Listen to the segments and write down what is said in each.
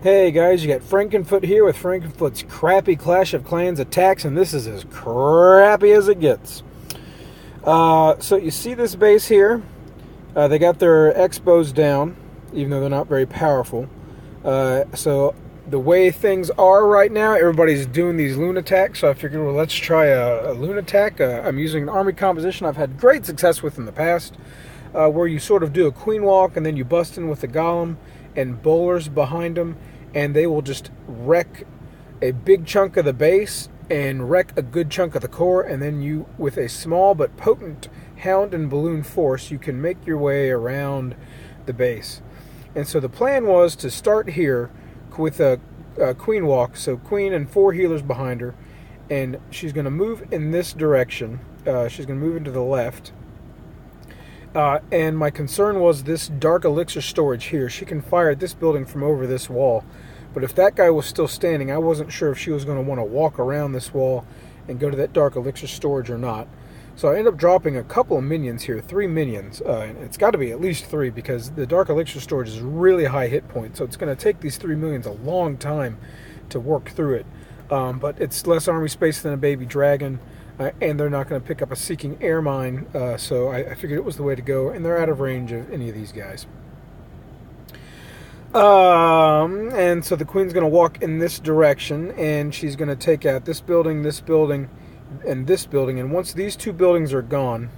Hey guys, you got Frankenfoot here with Frankenfoot's crappy Clash of Clans attacks, and this is as crappy as it gets. So you see this base here? They got their X-bows down, even though they're not very powerful. So the way things are right now, everybody's doing these loon attacks, so I figured, well, let's try a loon attack. I'm using an army composition I've had great success with in the past, where you sort of do a queen walk, and then you bust in with the golem and bowlers behind them, and they will just wreck a big chunk of the base and wreck a good chunk of the core, and then you, with a small but potent hound and balloon force, you can make your way around the base. And so the plan was to start here with a queen walk, so queen and 4 healers behind her, and she's going to move in this direction. She's going to move into the left. And my concern was this dark elixir storage here. She can fire at this building from over this wall. But if that guy was still standing, I wasn't sure if she was going to want to walk around this wall and go to that dark elixir storage or not. So I ended up dropping a couple of minions here, 3 minions. And it's got to be at least 3 because the dark elixir storage is really high hit point. So it's going to take these 3 minions a long time to work through it. But it's less army space than a baby dragon. And they're not going to pick up a seeking air mine, so I figured it was the way to go, and they're out of range of any of these guys. And so the queen's going to walk in this direction, and she's going to take out this building, and this building, and once these 2 buildings are gone,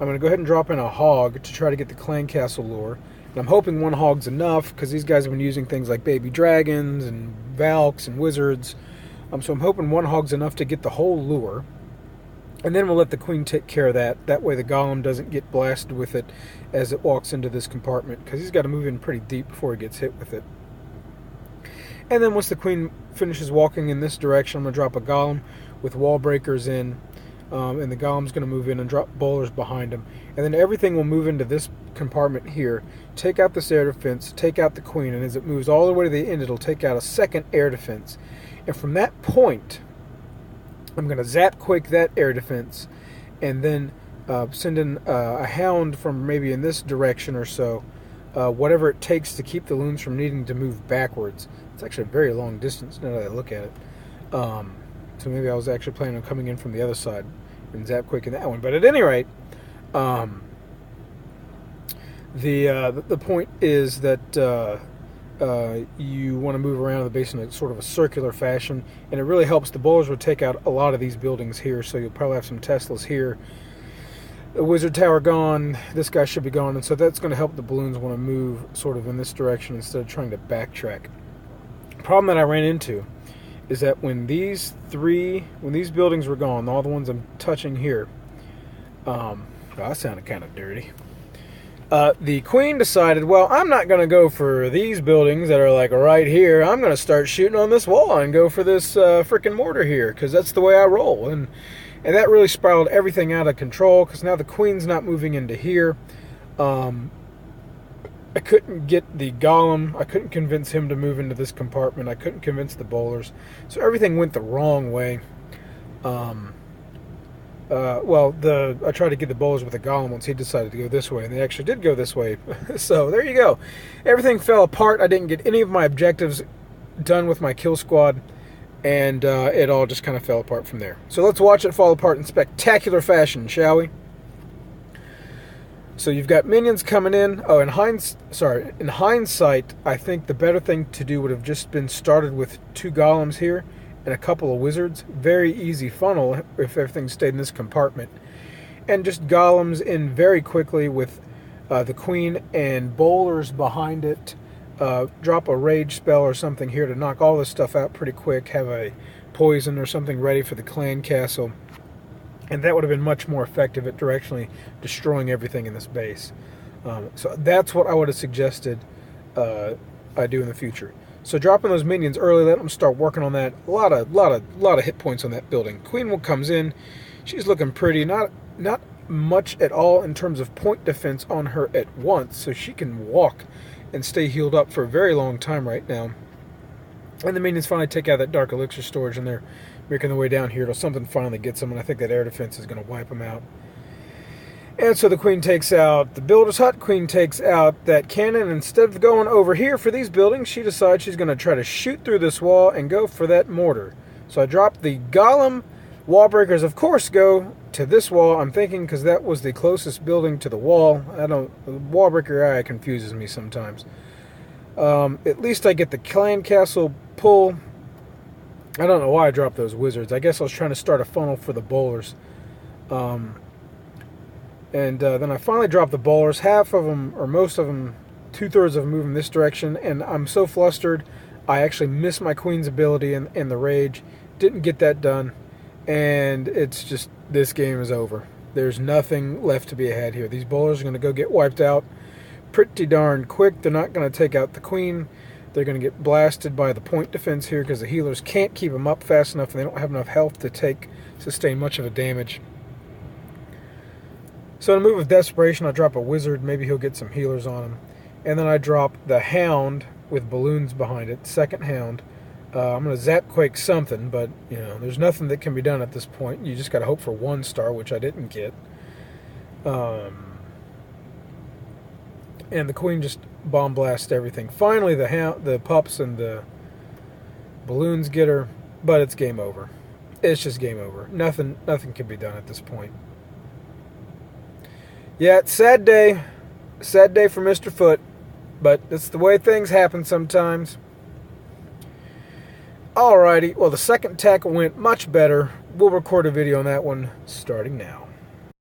I'm going to go ahead and drop in a hog to try to get the clan castle lure. And I'm hoping 1 hog's enough, because these guys have been using things like baby dragons and valks and wizards, so I'm hoping 1 hog's enough to get the whole lure. And then we'll let the queen take care of that. That way the golem doesn't get blasted with it as it walks into this compartment, because he's got to move in pretty deep before he gets hit with it. And then once the queen finishes walking in this direction, I'm going to drop a golem with wall breakers in, and the golem's going to move in and drop bowlers behind him. And then everything will move into this compartment here, take out this air defense, take out the queen, and as it moves all the way to the end, it'll take out a second air defense. And from that point, I'm going to zap quake that air defense, and then send in a hound from maybe in this direction or so, whatever it takes to keep the loons from needing to move backwards. It's actually a very long distance now that I look at it. So maybe I was actually planning on coming in from the other side and zap quaking that one. But at any rate, the point is that you want to move around the base in a sort of a circular fashion, and it really helps. The bowlers will take out a lot of these buildings here, so you'll probably have some Teslas here. The wizard tower gone, this guy should be gone, and so that's going to help the balloons want to move sort of in this direction instead of trying to backtrack. The problem that I ran into is that when these buildings were gone, all the ones I'm touching here, that sounded kind of dirty. The queen decided, well, I'm not going to go for these buildings that are like right here. I'm going to start shooting on this wall and go for this frickin' mortar here, because that's the way I roll. And that really spiraled everything out of control, because now the queen's not moving into here. I couldn't get the golem. I couldn't convince him to move into this compartment. I couldn't convince the bowlers. So everything went the wrong way. I tried to get the bowlers with the golem once he decided to go this way, and they actually did go this way. So there you go. Everything fell apart. I didn't get any of my objectives done with my kill squad, and it all just kind of fell apart from there. So let's watch it fall apart in spectacular fashion, shall we? So you've got minions coming in. Oh, in hindsight, I think the better thing to do would have just been started with 2 golems here and a couple of wizards. Very easy funnel if everything stayed in this compartment. And just golems in very quickly with the queen and bowlers behind it. Drop a rage spell or something here to knock all this stuff out pretty quick. Have a poison or something ready for the clan castle. And that would have been much more effective at directionally destroying everything in this base. So that's what I would have suggested I do in the future. So dropping those minions early, let them start working on that. A lot of hit points on that building. Queen comes in. She's looking pretty. Not much at all in terms of point defense on her at once, so she can walk and stay healed up for a very long time right now. And the minions finally take out that dark elixir storage, and they're making their way down here till something finally gets them, and I think that air defense is going to wipe them out. And so the queen takes out the builder's hut. Queen takes out that cannon. Instead of going over here for these buildings, she decides she's going to try to shoot through this wall and go for that mortar. So I drop the golem. Wall breakers, of course, go to this wall. I'm thinking because that was the closest building to the wall. The wall breaker eye confuses me sometimes. At least I get the clan castle pull. I don't know why I dropped those wizards. I guess I was trying to start a funnel for the bowlers. And then I finally dropped the bowlers. Half of them, or most of them, 2/3 of them move in this direction. And I'm so flustered, I actually missed my queen's ability in the rage. Didn't get that done. And it's just, this game is over. There's nothing left to be had here. These bowlers are going to go get wiped out pretty darn quick. They're not going to take out the queen. They're going to get blasted by the point defense here because the healers can't keep them up fast enough, and they don't have enough health to sustain much of a damage. So in a move of desperation, I drop a wizard. Maybe he'll get some healers on him. And then I drop the hound with balloons behind it, second hound. I'm going to zap quake something, but you know, there's nothing that can be done at this point. You just got to hope for 1 star, which I didn't get. And the queen just bomb blasts everything. Finally, the pups and the balloons get her, but it's game over. It's just game over. Nothing can be done at this point. Yeah, it's sad day. Sad day for Mr. Foot, but it's the way things happen sometimes. Alrighty, well, the second attack went much better. We'll record a video on that one starting now.